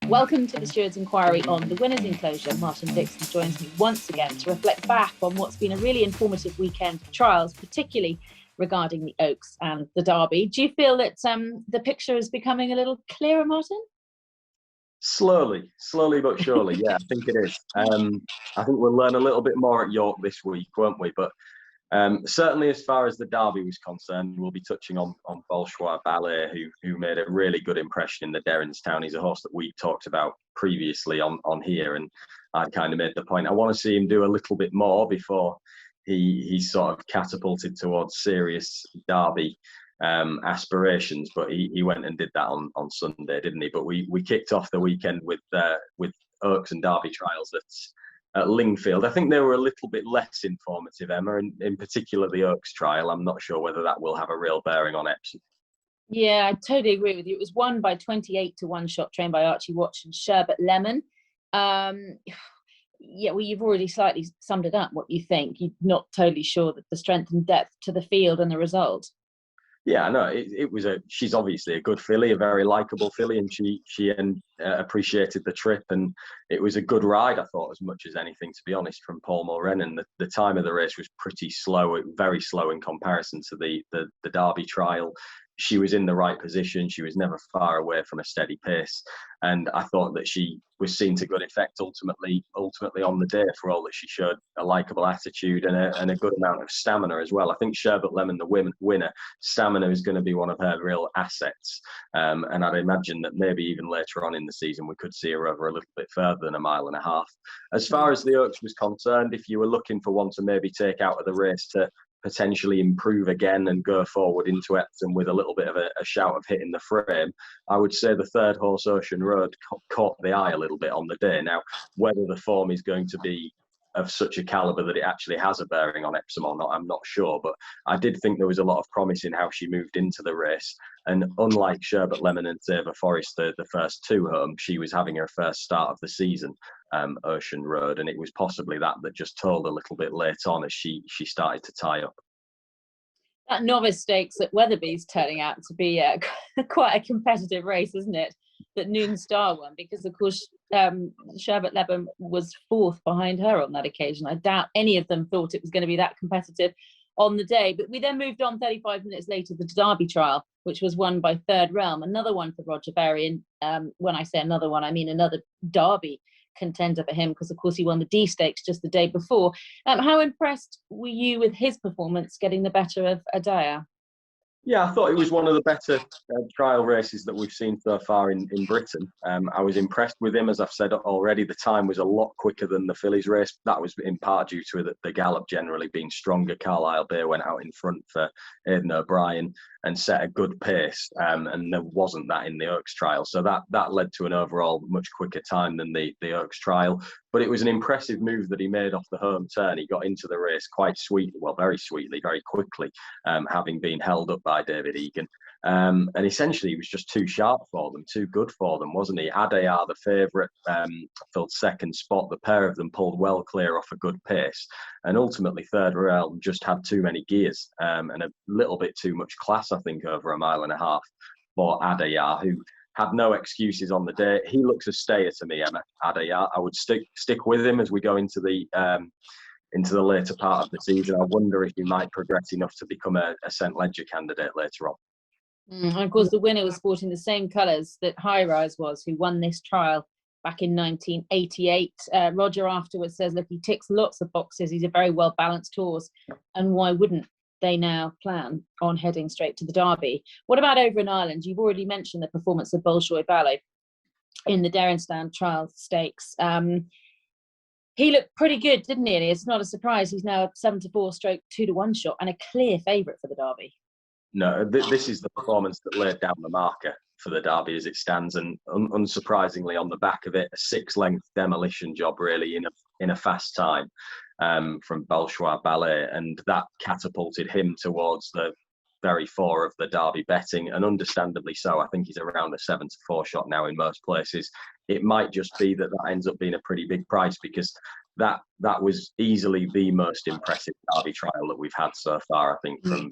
Welcome to the Stewards Enquiry on the winners' enclosure. Martin Dixon joins me once again to reflect back on what's been a really informative weekend of trials, particularly regarding the Oaks and the Derby. Do you feel that the picture is becoming a little clearer, Martin? Slowly but surely. Yeah, I think it is. I think we'll learn a little bit more at York this week, won't we? But certainly, as far as the Derby was concerned, we'll be touching on Bolshoi Ballet, who made a really good impression in the Derrinstown. He's a horse that we talked about previously on here, and I kind of made the point I want to see him do a little bit more before he's sort of catapulted towards serious Derby aspirations. But he went and did that on Sunday, didn't he? But we kicked off the weekend with Oaks and Derby trials at Lingfield. I think they were a little bit less informative, Emma, and in particular the Oaks trial. I'm not sure whether that will have a real bearing on Epsom. Yeah, I totally agree with you. It was won by 28 to 1 shot, trained by Archie Watch and Sherbet Lemon. Yeah, well, you've already slightly summed it up, what you think. You're not totally sure that the strength and depth to the field and the result. Yeah, no, she's obviously a good filly, a very likeable filly, and she appreciated the trip, and it was a good ride, I thought, as much as anything, to be honest, from Paul Mulrennan. The time of the race was pretty slow, very slow in comparison to the Derby trial. She was in the right position. She was never far away from a steady pace, and I thought that she was seen to good effect ultimately on the day, for all that she showed a likeable attitude and a good amount of stamina as well. I think Sherbet Lemon, the winner, stamina is going to be one of her real assets, and I'd imagine that maybe even later on in the season we could see her over a little bit further than a mile and a half. As far as the Oaks was concerned, if you were looking for one to maybe take out of the race to potentially improve again and go forward into Epsom with a little bit of a shout of hitting the frame, I would say the third horse, Ocean Road, caught the eye a little bit on the day. Now, whether the form is going to be of such a calibre that it actually has a bearing on Epsom or not, I'm not sure. But I did think there was a lot of promise in how she moved into the race. And unlike Sherbet Lemon and Sabre Forest, the first two home, she was having her first start of the season, Ocean Road, and it was possibly that just told a little bit late on as she started to tie up. That novice stakes at Weatherby's turning out to be quite a competitive race, isn't it? That Noon Star won, because of course Sherbet Lemon was fourth behind her on that occasion. I doubt any of them thought it was going to be that competitive on the day. But we then moved on 35 minutes later, the Derby trial, which was won by Third Realm, another one for Roger Berry. And when I say another one, I mean another Derby contender for him, because of course he won the D Stakes just the day before. How impressed were you with his performance, getting the better of Adaya? Yeah, I thought it was one of the better trial races that we've seen so far in Britain. I was impressed with him, as I've said already. The time was a lot quicker than the fillies race. That was in part due to the gallop generally being stronger. Carlisle Bay went out in front for Aidan O'Brien and set a good pace, and there wasn't that in the Oaks trial. So that led to an overall much quicker time than the Oaks trial. But it was an impressive move that he made off the home turn. He got into the race quite sweetly, well, very sweetly, very quickly, having been held up by David Egan. And essentially, he was just too sharp for them, too good for them, wasn't he? Adayar, the favourite, filled second spot. The pair of them pulled well clear off a good pace. And ultimately, Third Realm just had too many gears and a little bit too much class, I think, over a mile and a half for Adayar, who had no excuses on the day. He looks a stayer to me, Emma, Adayar. I would stick with him as we go into the later part of the season. I wonder if he might progress enough to become a St. Ledger candidate later on. And of course, the winner was sporting the same colours that High Rise was, who won this trial back in 1988. Roger afterwards says, look, he ticks lots of boxes. He's a very well-balanced horse. And why wouldn't they now plan on heading straight to the Derby? What about over in Ireland? You've already mentioned the performance of Bolshoi Ballet in the Derrinstown Trial Stakes. He looked pretty good, didn't he? And it's not a surprise. He's now 7-4 stroke 2-1 shot and a clear favourite for the Derby. No, this is the performance that laid down the marker for the Derby as it stands, and unsurprisingly, on the back of it, a 6-length demolition job, really, in a fast time from Bolshoi Ballet, and that catapulted him towards the very fore of the Derby betting, and understandably so. I think he's around a 7-4 shot now in most places. It might just be that ends up being a pretty big price, because that was easily the most impressive Derby trial that we've had so far, I think, from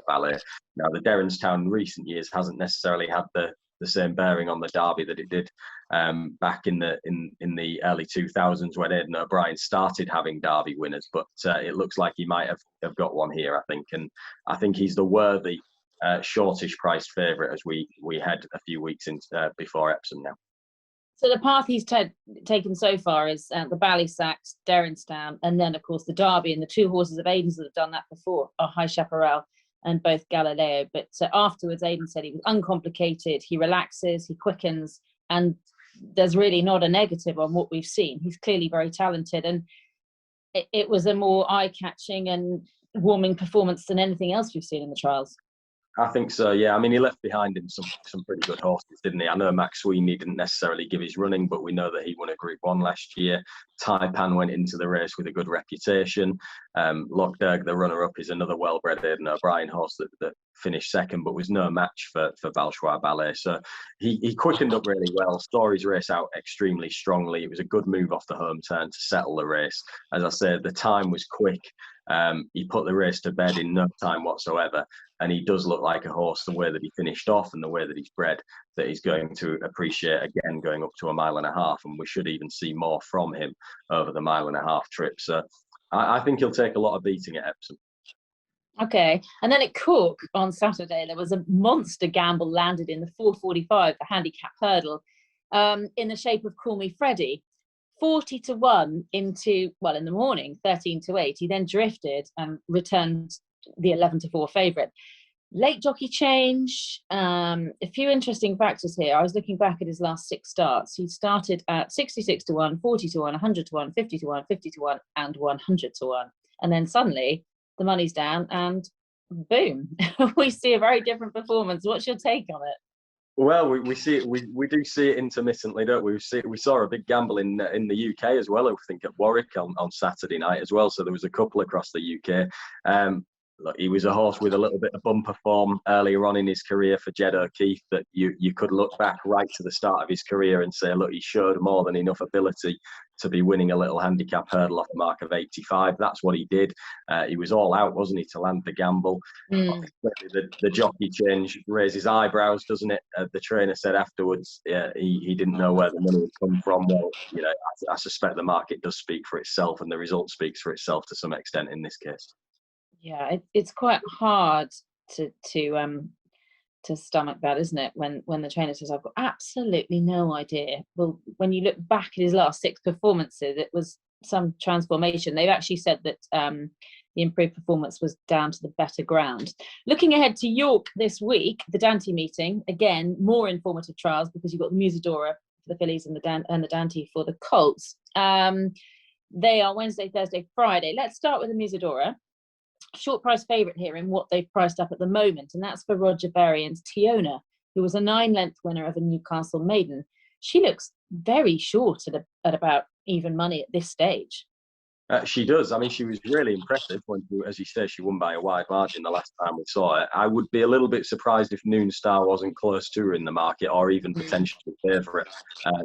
Ballet. Now, the Derrinstown in recent years hasn't necessarily had the same bearing on the Derby that it did back in the early 2000s when Aidan O'Brien started having Derby winners. But it looks like he might have got one here, I think, and I think he's the worthy shortish priced favourite as we head a few weeks before Epsom now. So the path he's taken so far is the Ballet, Derrinstown, and then of course the Derby, and the two horses of Aidan's that have done that before are High Chaparral and both Galileo. But afterwards, Aidan said he was uncomplicated, he relaxes, he quickens, and there's really not a negative on what we've seen. He's clearly very talented, and it was a more eye-catching and warming performance than anything else we've seen in the trials. I think so, yeah. I mean, he left behind him some pretty good horses, didn't he? I know Max Sweeney didn't necessarily give his running, but we know that he won a Group 1 last year. Taipan went into the race with a good reputation. Lochderg, the runner-up, is another well-bred Aidan O'Brien horse that finished second, but was no match for Bolshoi Ballet. So he quickened up really well. Story's race out extremely strongly. It was a good move off the home turn to settle the race. As I said, the time was quick. He put the race to bed in no time whatsoever, and he does look like a horse, the way that he finished off and the way that he's bred, that he's going to appreciate again going up to a 1.5 miles, and we should even see more from him over the 1.5 mile trip. So I think he'll take a lot of beating at Epsom. Okay, and then at Cork on Saturday there was a monster gamble landed in the 4:45, the handicap hurdle, in the shape of Call Me Freddie. 40-1 in the morning, 13-8. He then drifted and returned the 11-4 favourite. Late jockey change, a few interesting factors here. I was looking back at his last 6 starts. He started at 66-1, 40-1, 100-1, 50-1, 50-1, and 100-1. And then suddenly the money's down and boom, we see a very different performance. What's your take on it? Well, we see it. We do see it intermittently, don't we? We saw a big gamble in the UK as well. I think at Warwick on Saturday night as well. So there was a couple across the UK. Look, he was a horse with a little bit of bumper form earlier on in his career for Jed O'Keefe that you could look back right to the start of his career and say, look, he showed more than enough ability to be winning a little handicap hurdle off the mark of 85. That's what he did. He was all out, wasn't he, to land the gamble. The jockey change raises eyebrows, doesn't it? The trainer said afterwards he didn't know where the money would come from. Well, I suspect the market does speak for itself, and the result speaks for itself to some extent in this case. Yeah, it's quite hard to stomach that, isn't it? When the trainer says, I've got absolutely no idea. Well, when you look back at his last 6 performances, it was some transformation. They've actually said that the improved performance was down to the better ground. Looking ahead to York this week, the Dante meeting, again, more informative trials because you've got the Musadora for the fillies and the Dante for the colts. They are Wednesday, Thursday, Friday. Let's start with the Musadora. Short price favourite here in what they've priced up at the moment, and that's for Roger Berrien's Tiona, who was a 9-length winner of a Newcastle maiden. She looks very short at about even money at this stage. She does. I mean, she was really impressive when, as you say, she won by a wide margin the last time we saw her. I would be a little bit surprised if Noon Star wasn't close to her in the market, or even potentially favourite.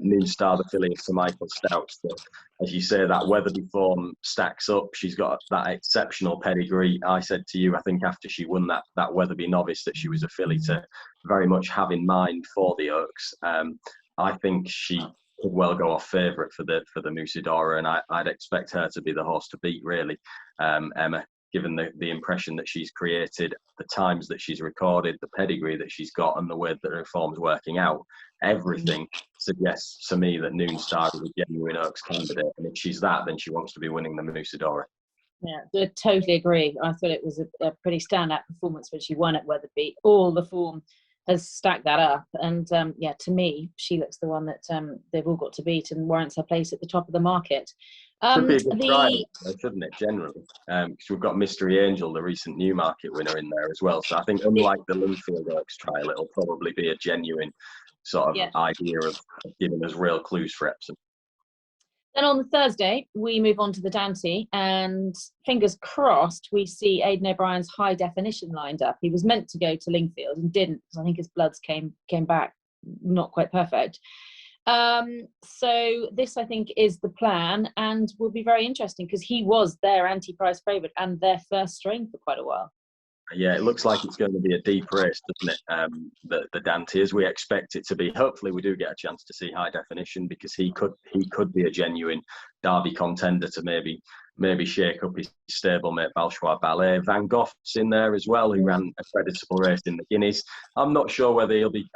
Noon Star, the filly of Sir Michael Stouts, that, as you say, that Weatherby form stacks up. She's got that exceptional pedigree. I said to you, I think after she won that Weatherby novice, that she was a filly to very much have in mind for the Oaks. I think she could well go off favourite for the Musadora, and I'd expect her to be the horse to beat, really, Emma, given the impression that she's created, the times that she's recorded, the pedigree that she's got, and the way that her form's working out. Everything suggests to me that Noon Star is a genuine Oaks candidate, and if she's that, then she wants to be winning the Musadora. Yeah, I totally agree. I thought it was a pretty standout performance when she won at Weatherby. All the form has stacked that up, and to me, she looks the one that they've all got to beat and warrants her place at the top of the market. Should be a good trial, shouldn't it, generally? Because we've got Mystery Angel, the recent Newmarket winner, in there as well. So I think, unlike the Lingfield Oaks trial, it'll probably be a genuine sort of idea of giving us real clues for Epsom. Then on the Thursday, we move on to the Dante, and fingers crossed, we see Aidan O'Brien's High Definition lined up. He was meant to go to Lingfield and didn't, because I think his bloods came back not quite perfect. So this, I think, is the plan, and will be very interesting because he was their anti-price favourite and their first string for quite a while. Yeah, it looks like it's going to be a deep race, doesn't it? The Dante, as we expect it to be. Hopefully, we do get a chance to see high definition, because he could be a genuine Derby contender to maybe shake up his stablemate Bolshoi Ballet. Van Gogh's in there as well, who ran a creditable race in the Guineas. I'm not sure whether he'll be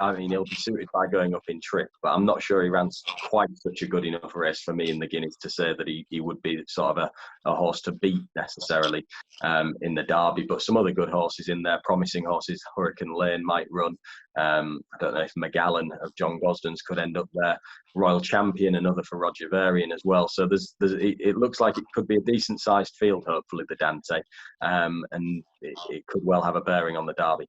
suited by going up in trip, but I'm not sure he ran quite such a good enough race for me in the Guineas to say that he would be sort of a horse to beat necessarily in the Derby. But some other good horses in there, promising horses. Hurricane Lane might run. I don't know if McGallan of John Gosden's could end up there. Royal Champion, another for Roger Varian as well. So it looks like it could be a decent sized field, hopefully, the Dante, and it could well have a bearing on the Derby.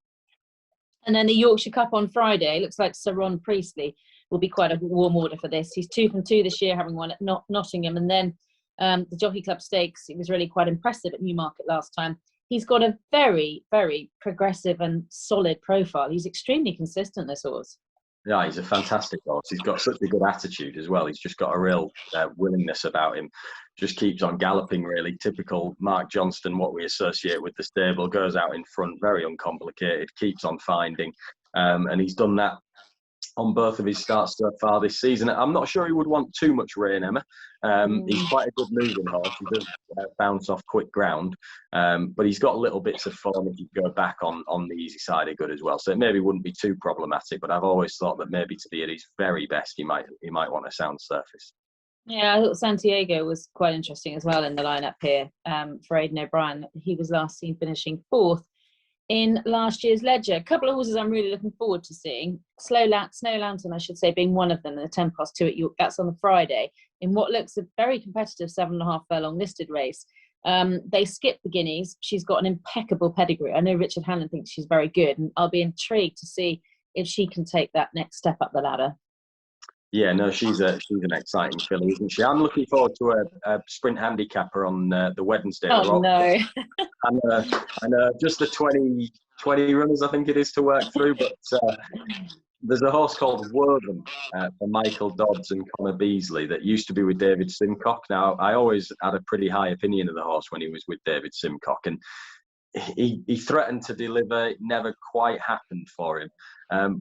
And then the Yorkshire Cup on Friday. Looks like Sir Ron Priestley will be quite a warm order for this. He's 2 from 2 this year, having won at Nottingham, and then the Jockey Club Stakes. It was really quite impressive at Newmarket last time. He's got a very, very progressive and solid profile. He's extremely consistent, this horse. Yeah, he's a fantastic horse. He's got such a good attitude as well. He's just got a real willingness about him. Just keeps on galloping, really. Typical Mark Johnston, what we associate with the stable. Goes out in front, very uncomplicated, keeps on finding. And he's done that on both of his starts so far this season. I'm not sure he would want too much rain, Emma. He's quite a good moving horse. He does bounce off quick ground, but he's got little bits of form if you go back on the easy side of good as well. So it maybe wouldn't be too problematic, but I've always thought that maybe to be at his very best, he might want a sound surface. Yeah, I thought Santiago was quite interesting as well in the lineup here for Aidan O'Brien. He was last seen finishing 4th in last year's Ledger. A couple of horses I'm really looking forward to seeing. Snow Lantern, I should say, being one of them, and the 2 at York. That's on the Friday in what looks a very competitive 7.5 furlong listed race. They skipped the Guineas. She's got an impeccable pedigree. I know Richard Hannon thinks she's very good, and I'll be intrigued to see if she can take that next step up the ladder. Yeah, no, she's an exciting filly, isn't she? I'm looking forward to a sprint handicapper on the Wednesday. Oh, no. and just the 20 runners, I think it is, to work through. But there's a horse called Woven for Michael Dodds and Connor Beasley that used to be with David Simcock. Now, I always had a pretty high opinion of the horse when he was with David Simcock, and he threatened to deliver. It never quite happened for him.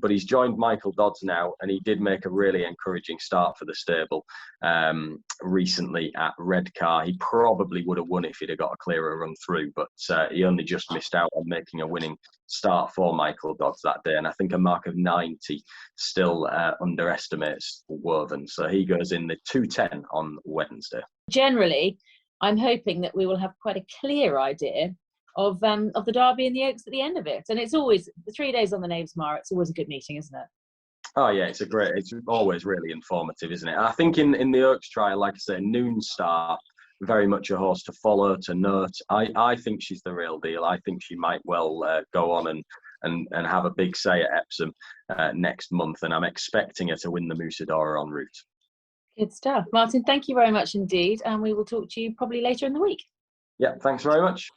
But he's joined Michael Dodds now, and he did make a really encouraging start for the stable recently at Redcar. He probably would have won if he'd have got a clearer run through, but he only just missed out on making a winning start for Michael Dodds that day. And I think a mark of 90 still underestimates Woven. So he goes in the 2:10 on Wednesday. Generally, I'm hoping that we will have quite a clear idea of the Derby and the Oaks at the end of it. And it's always the 3 days on the Knaves Mire. It's always a good meeting, isn't it? Oh yeah, it's always really informative, isn't it? I think in the Oaks trial, like I say, Noon Star, very much a horse to follow, to note. I think she's the real deal. I think she might well go on and have a big say at Epsom next month, and I'm expecting her to win the Musadora en route. Good stuff. Martin, thank you very much indeed, and we will talk to you probably later in the week. Yeah, thanks very much.